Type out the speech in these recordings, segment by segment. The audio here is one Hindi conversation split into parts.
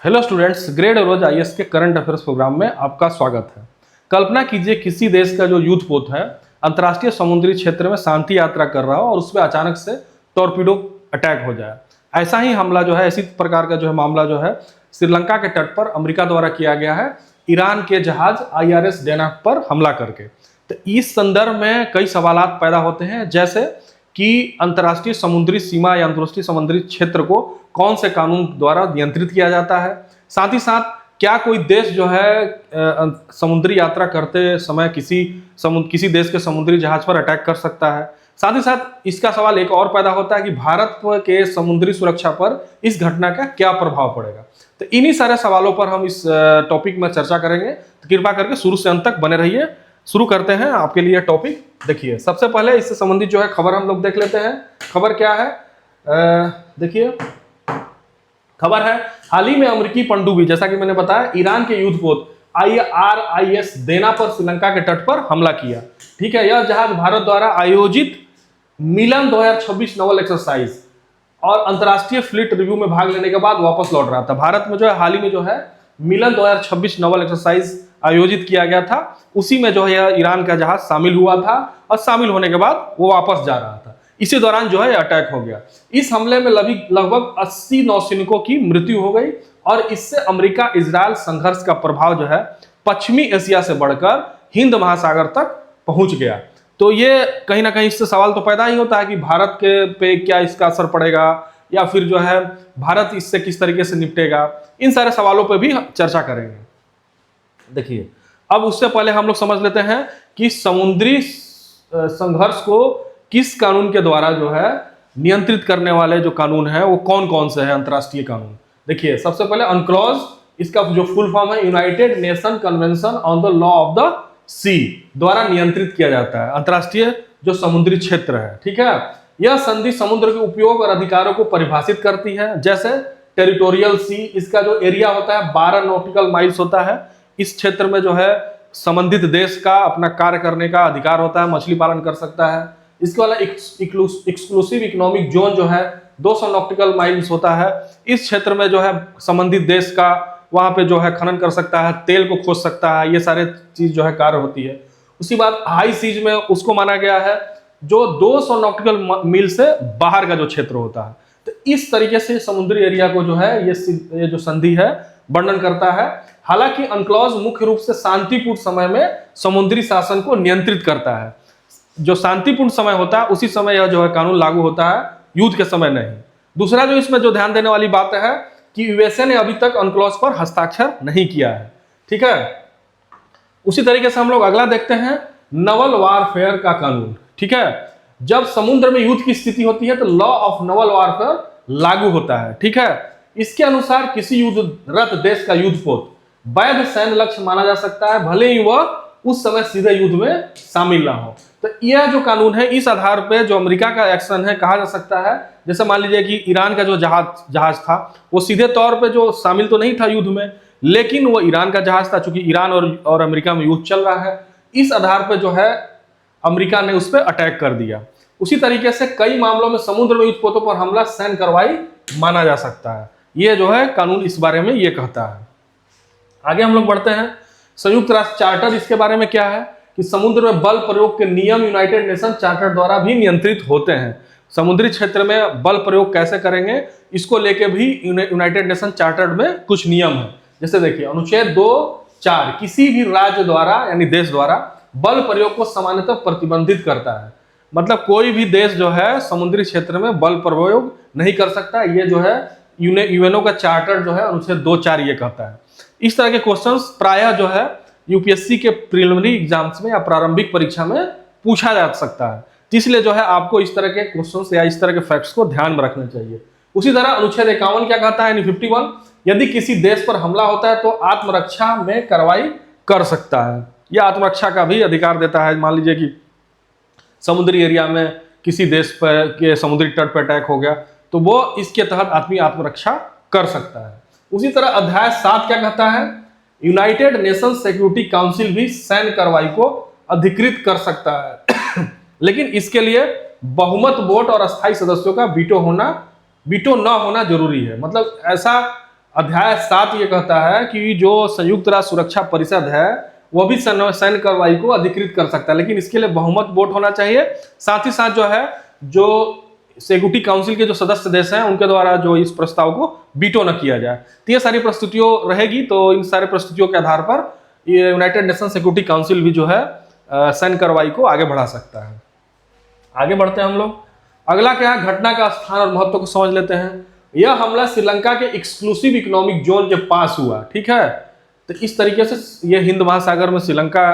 हेलो स्टूडेंट्स, ग्रेड रोज आईएएस के करंट अफेयर्स प्रोग्राम में आपका स्वागत है। कल्पना कीजिए किसी देश का जो युद्ध पोत है अंतर्राष्ट्रीय समुद्री क्षेत्र में शांति यात्रा कर रहा हो और उसमें अचानक से टॉर्पीडो अटैक हो जाए। ऐसा ही हमला जो है, इसी प्रकार का जो है मामला जो है श्रीलंका के तट पर अमेरिका द्वारा किया गया है ईरान के जहाज IRS डेना पर हमला करके। तो इस संदर्भ में कई सवालात पैदा होते हैं, जैसे कि अंतर्राष्ट्रीय समुद्री सीमा या अंतर्राष्ट्रीय समुद्री क्षेत्र को कौन से कानून द्वारा नियंत्रित किया जाता है। साथ ही साथ क्या कोई देश जो है समुद्री यात्रा करते समय किसी देश के समुद्री जहाज पर अटैक कर सकता है। साथ ही साथ इसका सवाल एक और पैदा होता है कि भारत के समुद्री सुरक्षा पर इस घटना का क्या प्रभाव पड़ेगा। तो इन्हीं सारे सवालों पर हम इस टॉपिक में चर्चा करेंगे, तो कृपया करके शुरू से अंत तक बने रहिए। शुरू करते हैं आपके लिए टॉपिक। देखिए, सबसे पहले इससे संबंधित जो है खबर हम लोग देख लेते हैं। खबर क्या है, देखिए खबर है हाल ही में अमेरिकी पनडुब्बी, जैसा कि मैंने बताया, ईरान के युद्धपोत IRIS देना पर श्रीलंका के तट पर हमला किया। ठीक है, यह जहाज भारत द्वारा आयोजित मिलन 2026 नवल एक्सरसाइज और अंतर्राष्ट्रीय फ्लीट रिव्यू में भाग लेने के बाद वापस लौट रहा था। भारत में जो है हाल ही में जो है मिलन 2026 नवल एक्सरसाइज आयोजित किया गया था, उसी में जो है ईरान का जहाज शामिल हुआ था और शामिल होने के बाद वो वापस जा रहा था। इसी दौरान जो है अटैक हो गया। इस हमले में लगभग 80 नौसैनिकों की मृत्यु हो गई और इससे अमेरिका इजरायल संघर्ष का प्रभाव जो है पश्चिमी एशिया से बढ़कर हिंद महासागर तक पहुंच गया। तो ये कहीं ना कहीं इससे सवाल तो पैदा ही होता है कि भारत के पे क्या इसका असर पड़ेगा, या फिर जो है भारत इससे किस तरीके से निपटेगा। इन सारे सवालों पर भी चर्चा करेंगे। देखिए, अब उससे पहले हम लोग समझ लेते हैं कि समुद्री संघर्ष को किस कानून के द्वारा जो है नियंत्रित करने वाले जो कानून है वो कौन कौन से हैं अंतर्राष्ट्रीय कानून। देखिए, सबसे पहले अनक्लॉज, इसका जो फुल फॉर्म है United Nation Convention on the law of the sea, द्वारा नियंत्रित किया जाता है अंतर्राष्ट्रीय जो समुद्री क्षेत्र है। ठीक है, यह संधि समुद्र के उपयोग और अधिकारों को परिभाषित करती है, जैसे टेरिटोरियल सी, इसका जो एरिया होता है 12 नॉटिकल माइल्स होता है। इस क्षेत्र में जो है संबंधित देश का अपना कार्य करने का अधिकार होता है, मछली पालन कर सकता है। इसके वाला एक्सक्लूसिव इकोनॉमिक जोन जो है 200 नॉटिकल माइल्स होता है। इस क्षेत्र में जो है संबंधित देश का वहां पे जो है खनन कर सकता है, तेल को खोज सकता है, ये सारे चीज जो है कार्य होती है। उसी बात हाई सीज में उसको माना गया है जो 200 नॉटिकल मील से बाहर का जो क्षेत्र होता है। तो इस तरीके से समुद्री एरिया को जो है ये जो संधि है वर्णन करता है। हालांकि अनक्लॉज मुख्य रूप से शांतिपूर्ण समय में समुद्री शासन को नियंत्रित करता है। जो शांतिपूर्ण समय होता है उसी समय यह जो है कानून लागू होता है, युद्ध के समय नहीं। दूसरा जो इसमें जो ध्यान देने वाली बात है कि यूएसए ने अभी तक अनक्लॉज पर हस्ताक्षर नहीं किया है। ठीक है, उसी तरीके से हम लोग अगला देखते हैं नवल वारफेयर का कानून। ठीक है, जब समुद्र में युद्ध की स्थिति होती है तो लॉ ऑफ नवल वारफेयर लागू होता है। ठीक है, इसके अनुसार किसी युद्धरत देश का युद्धपोत वैध सैन्य लक्ष्य माना जा सकता है, भले ही वह उस समय सीधे युद्ध में शामिल ना हो। तो यह जो कानून है, इस आधार पे जो अमेरिका का एक्शन है कहा जा सकता है, जैसे मान लीजिए कि ईरान का जो जहाज था वो सीधे तौर पे जो शामिल तो नहीं था युद्ध में, लेकिन वो ईरान का जहाज था, चूंकि ईरान और अमेरिका में युद्ध चल रहा है। इस आधार पे जो है अमेरिका ने उस पर अटैक कर दिया। उसी तरीके से कई मामलों में समुद्र में युद्धपोतों पर हमला सैन्य कार्रवाई माना जा सकता है। ये जो है कानून इस बारे में ये कहता है। आगे हम लोग बढ़ते हैं। संयुक्त राष्ट्र चार्टर, इसके बारे में क्या है कि समुद्र में बल प्रयोग के नियम यूनाइटेड नेशन चार्टर द्वारा भी नियंत्रित होते हैं। समुद्री क्षेत्र में बल प्रयोग कैसे करेंगे इसको लेके भी यूनाइटेड नेशन चार्टर में कुछ नियम है। जैसे देखिए, अनुच्छेद 2(4) किसी भी राज्य द्वारा यानी देश द्वारा बल प्रयोग को सामान्यतः प्रतिबंधित करता है। मतलब कोई भी देश जो है समुद्री क्षेत्र में बल प्रयोग नहीं कर सकता। ये जो है यूएनओ का चार्टर जो है अनुच्छेद 2(4) ये कहता है। इस तरह के क्वेश्चंस प्रायः जो है यूपीएससी के प्रीलिमिनरी एग्जाम्स में या प्रारंभिक परीक्षा में पूछा जा सकता है, इसलिए जो है आपको इस तरह के क्वेश्चंस या इस तरह के फैक्ट्स को ध्यान में रखना चाहिए। उसी तरह अनुच्छेद 51 क्या कहता है, 51, यदि किसी देश पर हमला होता है तो आत्मरक्षा में कार्रवाई कर सकता है। यह आत्मरक्षा का भी अधिकार देता है। मान लीजिए कि समुद्री एरिया में किसी देश पर के समुद्री तट पर अटैक हो गया तो वो इसके तहत आदमी आत्मरक्षा कर सकता है। उसी तरह अध्याय 7 क्या कहता है, यूनाइटेड नेशन सिक्योरिटी काउंसिल भी सैन्य कार्रवाई को अधिकृत कर सकता है लेकिन इसके लिए बहुमत वोट और अस्थायी सदस्यों का वीटो न होना जरूरी है। मतलब ऐसा अध्याय 7 ये कहता है कि जो संयुक्त राष्ट्र सुरक्षा परिषद है वो भी सैन्य कार्रवाई को अधिकृत कर सकता है, लेकिन इसके लिए बहुमत वोट होना चाहिए। साथ ही साथ जो है जो सिक्योरिटी काउंसिल के जो सदस्य देश हैं उनके द्वारा जो इस प्रस्ताव को वीटो न किया जाए। तो ये सारी परिस्थितियों रहेगी, तो इन सारे परिस्थितियों के आधार पर ये यूनाइटेड नेशन सिक्योरिटी काउंसिल भी जो है सैन्य कार्रवाई को आगे बढ़ा सकता है। आगे बढ़ते हैं हम लोग। अगला क्या है, घटना का स्थान और महत्व को समझ लेते हैं। यह हमला श्रीलंका के एक्सक्लूसिव इकोनॉमिक जोन के पास हुआ, ठीक है। तो इस तरीके से ये हिंद महासागर में श्रीलंका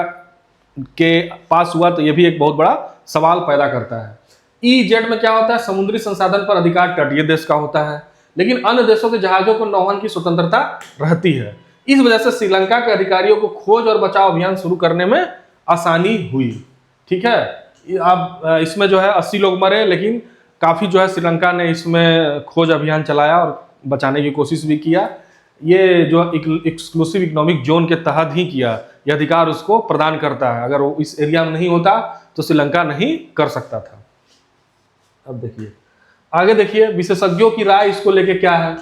के पास हुआ, तो ये भी एक बहुत बड़ा सवाल पैदा करता है। EEZ में क्या होता है, समुद्री संसाधन पर अधिकार तटीय देश का होता है, लेकिन अन्य देशों के जहाजों को नौवहन की स्वतंत्रता रहती है। इस वजह से श्रीलंका के अधिकारियों को खोज और बचाव अभियान शुरू करने में आसानी हुई, ठीक है। अब इसमें जो है 80 लोग मरे, लेकिन काफी जो है श्रीलंका ने इसमें खोज अभियान चलाया और बचाने की कोशिश भी किया। ये जो एक्सक्लूसिव इकोनॉमिक जोन के तहत ही किया, यह अधिकार उसको प्रदान करता है। अगर वो इस एरिया में नहीं होता तो श्रीलंका नहीं कर सकता था। अब देखिए आगे, देखिए विशेषज्ञों की राय इसको लेके क्या है।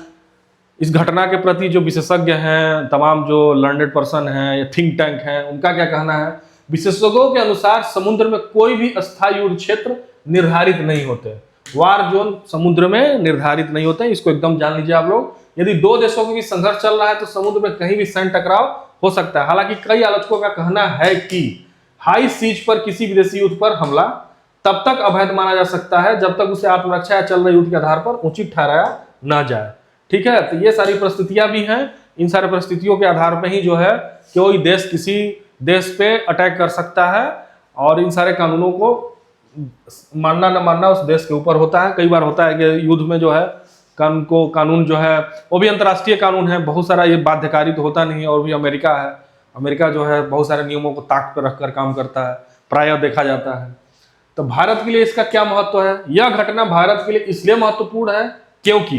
इस घटना के प्रति जो विशेषज्ञ हैं, तमाम जो लर्नेड पर्सन हैं या थिंक टैंक हैं, उनका क्या कहना है। विशेषज्ञों के अनुसार समुद्र में कोई भी अस्थायी युद्ध क्षेत्र निर्धारित नहीं होते। वार जोन समुद्र में निर्धारित नहीं होते, इसको एकदम जान लीजिए आप लोग। यदि दो देशों के बीच संघर्ष चल रहा है तो समुद्र में कहीं भी सैन्य टकराव हो सकता है। हालांकि कई आलोचकों का कहना है कि हाई सीज पर किसी विदेशी युद्ध पर हमला तब तक अवैध माना जा सकता है जब तक उसे आत्मरक्षा या चल रहे युद्ध के आधार पर उचित ठहराया ना जाए, ठीक है। तो ये सारी परिस्थितियां भी हैं। इन सारी परिस्थितियों के आधार पर ही जो है कोई देश किसी देश पे अटैक कर सकता है, और इन सारे कानूनों को मानना न मानना उस देश के ऊपर होता है। कई बार होता है कि युद्ध में जो है कानून जो है वो भी अंतर्राष्ट्रीय कानून है, बहुत सारा ये बाध्यकारी तो होता नहीं। और भी अमेरिका है, अमेरिका जो है बहुत सारे नियमों को ताक पर रखकर काम करता है, प्रायः देखा जाता है। तो भारत के लिए इसका क्या महत्व है। यह घटना भारत के लिए इसलिए महत्वपूर्ण है क्योंकि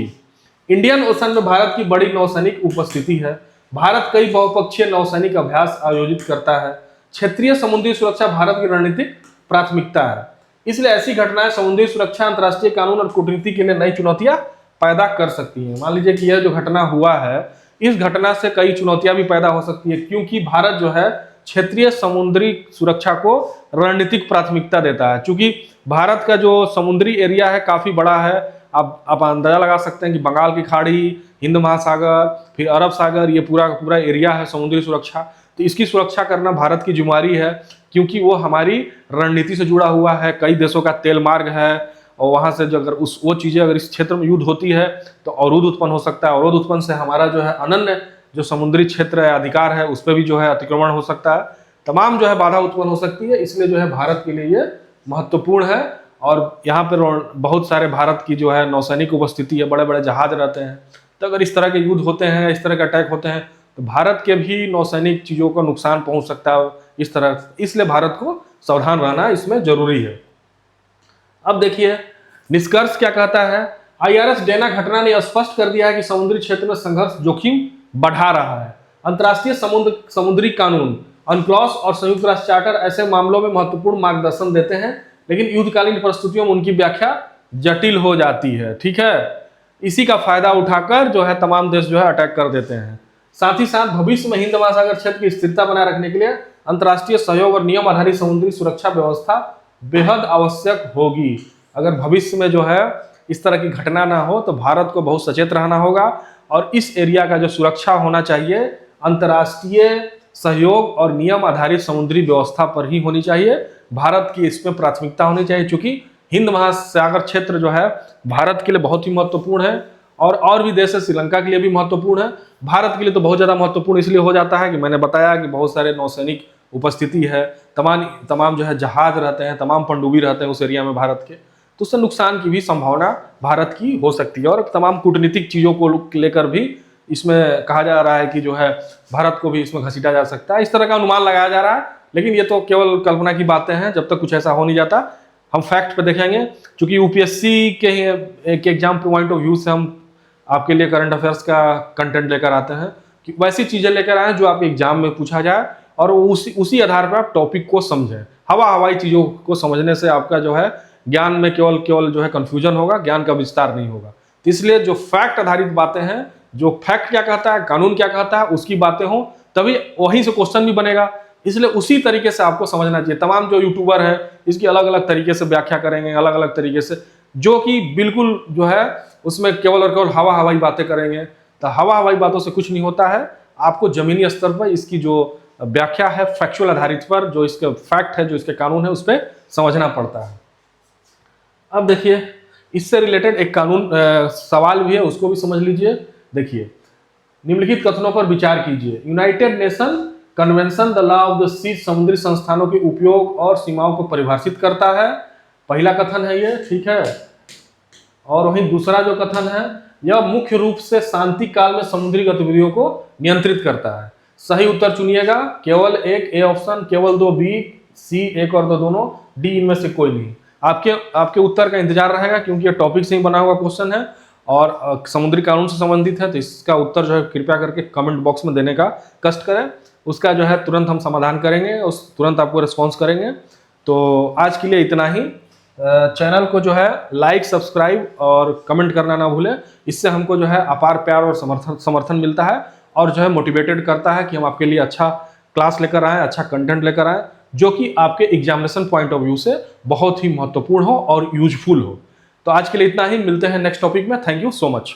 इंडियन ओशन में भारत की बड़ी नौसैनिक उपस्थिति है। भारत कई बहुपक्षीय नौसैनिक अभ्यास आयोजित करता है। क्षेत्रीय समुद्री सुरक्षा भारत की रणनीतिक प्राथमिकता है, इसलिए ऐसी घटनाएं समुद्री सुरक्षा, अंतर्राष्ट्रीय कानून और कूटनीति के लिए नई चुनौतियां पैदा कर सकती हैं। मान लीजिए कि यह जो घटना हुआ है, इस घटना से कई चुनौतियां भी पैदा हो सकती है, क्योंकि भारत जो है क्षेत्रीय समुद्री सुरक्षा को रणनीतिक प्राथमिकता देता है। क्योंकि भारत का जो समुद्री एरिया है काफी बड़ा है। आप अंदाजा लगा सकते हैं कि बंगाल की खाड़ी, हिंद महासागर, फिर अरब सागर, ये पूरा पूरा एरिया है समुद्री सुरक्षा। तो इसकी सुरक्षा करना भारत की जिम्मेदारी है, क्योंकि वो हमारी रणनीति से जुड़ा हुआ है। कई देशों का तेल मार्ग है, और वहां से जो अगर वो चीजें अगर इस क्षेत्र में युद्ध होती है तो अवरोध उत्पन्न हो सकता है। अवरोध उत्पन्न से हमारा जो है अनन्य जो समुद्री क्षेत्र है, अधिकार है, उस पर भी जो है अतिक्रमण हो सकता है। तमाम जो है बाधा उत्पन्न हो सकती है। इसलिए जो है भारत के लिए ये महत्वपूर्ण है। और यहाँ पर बहुत सारे भारत की जो है नौसैनिक उपस्थिति है, बड़े बड़े जहाज रहते हैं। तो अगर इस तरह के युद्ध होते हैं, इस तरह के अटैक होते हैं, तो भारत के भी नौसैनिक चीजों को नुकसान पहुंच सकता है इस तरह। इसलिए भारत को सावधान रहना इसमें जरूरी है। अब देखिए निष्कर्ष क्या कहता है। IRS डेना घटना ने स्पष्ट कर दिया है कि समुद्री क्षेत्र में संघर्ष जोखिम बढ़ा रहा है। अंतर्राष्ट्रीय समुद्री कानून, अनक्लॉस और संयुक्त राष्ट्र चार्टर ऐसे मामलों में महत्वपूर्ण मार्गदर्शन देते हैं, लेकिन युद्धकालीन परिस्थितियों में उनकी व्याख्या जटिल हो जाती है, ठीक है। इसी का फायदा उठाकर जो है तमाम देश जो है अटैक कर देते हैं। साथ ही साथ भविष्य में हिंद महासागर क्षेत्र की स्थिरता बनाए रखने के लिए अंतर्राष्ट्रीय सहयोग और नियम आधारित समुद्री सुरक्षा व्यवस्था बेहद आवश्यक होगी। अगर भविष्य में जो है इस तरह की घटना ना हो तो भारत को बहुत सचेत रहना होगा, और इस एरिया का जो सुरक्षा होना चाहिए अंतर्राष्ट्रीय सहयोग और नियम आधारित समुद्री व्यवस्था पर ही होनी चाहिए। भारत की इसमें प्राथमिकता होनी चाहिए, क्योंकि हिंद महासागर क्षेत्र जो है भारत के लिए बहुत ही महत्वपूर्ण है, और भी देश है, श्रीलंका के लिए भी महत्वपूर्ण है। भारत के लिए तो बहुत ज़्यादा महत्वपूर्ण इसलिए हो जाता है कि मैंने बताया कि बहुत सारे नौसैनिक उपस्थिति है, तमाम जो है जहाज रहते हैं, तमाम पनडुब्बी रहते हैं उस एरिया में भारत के, तो उससे नुकसान की भी संभावना भारत की हो सकती है। और तमाम कूटनीतिक चीज़ों को लेकर भी इसमें कहा जा रहा है कि जो है भारत को भी इसमें घसीटा जा सकता है। इस तरह का अनुमान लगाया जा रहा है, लेकिन ये तो केवल कल्पना की बातें हैं। जब तक कुछ ऐसा हो नहीं जाता हम फैक्ट पे देखेंगे। क्योंकि यूपीएससी के एक एग्जाम पॉइंट ऑफ व्यू से हम आपके लिए करंट अफेयर्स का कंटेंट लेकर आते हैं, कि वैसी चीज़ें लेकर आए जो आपके एग्जाम में पूछा जाए, और उसी आधार पर आप टॉपिक को समझें। हवाई चीज़ों को समझने से आपका जो है ज्ञान में केवल जो है कन्फ्यूजन होगा, ज्ञान का विस्तार नहीं होगा। तो इसलिए जो फैक्ट आधारित बातें हैं जो फैक्ट क्या कहता है, कानून क्या कहता है, उसकी बातें हों, तभी वहीं से क्वेश्चन भी बनेगा। इसलिए उसी तरीके से आपको समझना चाहिए। तमाम जो यूट्यूबर है इसकी अलग अलग तरीके से व्याख्या करेंगे, अलग अलग तरीके से, जो कि बिल्कुल जो है उसमें केवल और केवल हवा हवाई बातें करेंगे। तो हवा हवाई बातों से कुछ नहीं होता है। आपको जमीनी स्तर पर इसकी जो व्याख्या है फैक्चुअल आधारित पर, जो इसके फैक्ट है, जो इसके कानून है, उस पर समझना पड़ता है। अब देखिए इससे रिलेटेड एक कानून सवाल भी है, उसको भी समझ लीजिए। देखिए, निम्नलिखित कथनों पर विचार कीजिए। United Nation Convention the law of the sea समुद्री संस्थानों के उपयोग और सीमाओं को परिभाषित करता है। पहला कथन है ये, ठीक है। और वहीं दूसरा जो कथन है, यह मुख्य रूप से शांति काल में समुद्री गतिविधियों को नियंत्रित करता है। सही उत्तर चुनिएगा, केवल एक ए ऑप्शन, केवल दो बी, सी एक और दो दोनों, डी इनमें से कोई नहीं। आपके उत्तर का इंतजार रहेगा, क्योंकि ये टॉपिक से ही बना हुआ क्वेश्चन है और समुद्री कानून से संबंधित है। तो इसका उत्तर जो है कृपया करके कमेंट बॉक्स में देने का कष्ट करें। उसका जो है तुरंत हम समाधान करेंगे, उस तुरंत आपको रिस्पॉन्स करेंगे। तो आज के लिए इतना ही। चैनल को जो है लाइक, सब्सक्राइब और कमेंट करना ना भूलें। इससे हमको जो है अपार प्यार और समर्थन मिलता है और जो है मोटिवेटेड करता है कि हम आपके लिए अच्छा क्लास लेकर आएँ, अच्छा कंटेंट लेकर आएँ, जो कि आपके एग्जामिनेशन पॉइंट ऑफ व्यू से बहुत ही महत्वपूर्ण हो और यूजफुल हो। तो आज के लिए इतना ही, मिलते हैं नेक्स्ट टॉपिक में। Thank you so much.